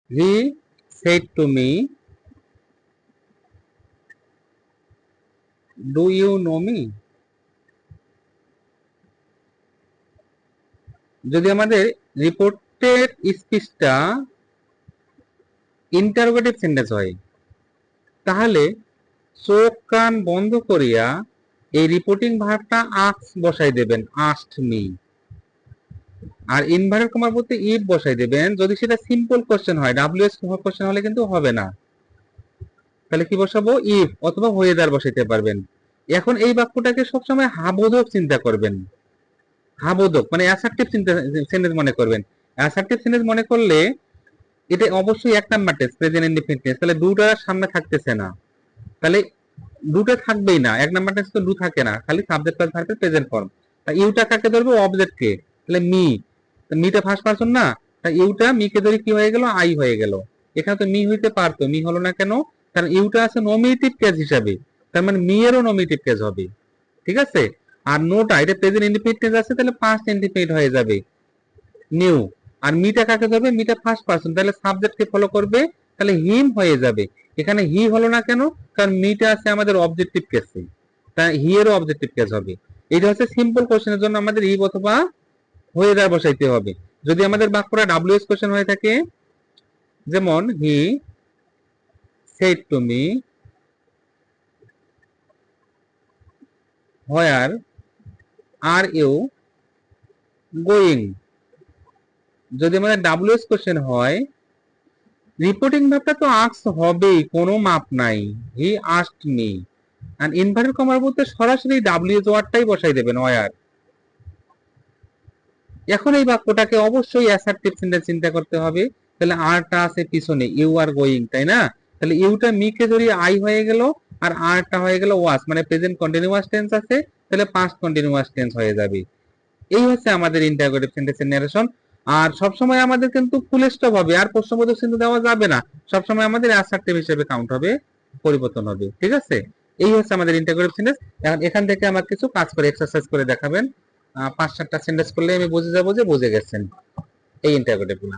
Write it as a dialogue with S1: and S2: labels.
S1: He said to me, do you know me. যদি আমাদের রিপোর্টের স্পিচটা ইন্টারোগেটিভ সেন্টেন্স হয়, তাহলে চোখ কান বন্ধ করিয়া এই রিপোর্টিং ভার্বটা আস্ক বসাই দেবেন, আস্কড মি। আর ইনভার্টেড কমার মধ্যে ইফ বসাই দেবেন। যদি সেটা সিম্পল কোশ্চেন হয়, ডাব্লিউএস কোশ্চেন হলে কিন্তু হবে না, তাহলে কি বসাবো, ইফ অথবা ওয়েদার বসাইতে পারবেন। এখন এই বাক্যটাকে সবসময় হাবোধক চিন্তা করবেন। হাবোধক মানে অ্যাসার্টিভ সেন্টেন্স মনে করবেন। অ্যাসার্টিভ সেন্টেন্স মনে করলে এটা অবশ্যই এক number tense, present indefinite tense, তাহলে দুটা সামনে থাকতেছে না, তাহলে দুটো থাকবেই না। এক নাম্বার টেন্স তো ডু থাকে না, খালি সাবজেক্ট প্লাস ভার্বের প্রেজেন্ট ফর্ম। তা ইউটা কাকে ধরবে, অবজেক্টকে, তাহলে মি। মিটা ফার্স্ট পারসন না, তা ইউটা মিকে ধরে কি হয়ে গেল, আই হয়ে গেল। এখানে তো মি হইতে পারতো, মি হলো না কেন, কারণ ইউটা আছে নমিনেটিভ কেস হিসাবে, তার মানে মি এরও নমিনেটিভ কেস হবে। ঠিক আছে। আর নোটা এটা প্রেজেন্ট ইনডিফিনিট টেন্স আছে, তাহলে পাস্ট ইনডিফিনিট হয়ে যাবে, নিউ। আর মিটা কাকে ধরবে, মিটা ফার্স্ট পারসন, তাহলে সাবজেক্টকে ফলো করবে, তাহলে হিম হয়ে যাবে। এখানে হি হলো না কেন, কারণ মিটা আছে আমাদের অবজেক্টিভ কেসে, তাই হি এরও অবজেক্টিভ কেস হবে। এটা হচ্ছে সিম্পল কোশ্চেনের জন্য আমাদের ইফ অথবা ওয়েদার বসাইতে হবে। যদি আমাদের বাক্যটা ডাব্লিউএস কোশ্চেন হয়ে থাকে, যেমন he said to me where are you going. যদি আমাদের ডাব্লিউএস কোশ্চেন হয়, রিপোর্টিং ভাবটা তো আস্ক হবেই, কোনো মাপ নাই, হি আস্কড মি। আর ইনভার্টেড কমার মধ্যে সরাসরি ডাব্লিউএস ওয়ার্ডটাই বসাই দেবেন, ওয়ার। এখন এই বাক্যটাকে অবশ্যই অ্যাসার্টিভ সেন্টেন্স চিন্তা করতে হবে, তাহলে আরটা আছে পিছনে, ইউ আর গোয়িং, তাই না? তাহলে ইউটা মিকে ধরি আই হয়ে গেল, আর আরটা হয়ে গেল ওয়াজ, মানে প্রেজেন্ট কন্টিনিউয়াস টেন্স আছে, তাহলে পাস্ট কন্টিনিউয়াস টেন্স হয়ে যাবে। এই হচ্ছে আমাদের ইন্টারোগেটিভ সেন্টেন্সের ন্যারেশন। আর সবসময় আমাদের কিন্তু ফুল স্টপ হবে, আর প্রশ্নবোধক চিহ্ন দেওয়া যাবে না, সবসময় আমাদের অ্যাসার্টিভ হিসেবে কাউন্ট হবে, পরিবর্তন হবে। ঠিক আছে। এই হচ্ছে আমাদের ইন্টারোগেটিভ সেন্টেন্স। এখন এখান থেকে আমার কিছু কাজ করে এক্সারসাইজ করে দেখাবেন, 5-7টা সেন্টেন্স করলে আমি বুঝে যাবো যে বুঝে গেছেন এই ইন্টারোগেটিভ গুলা।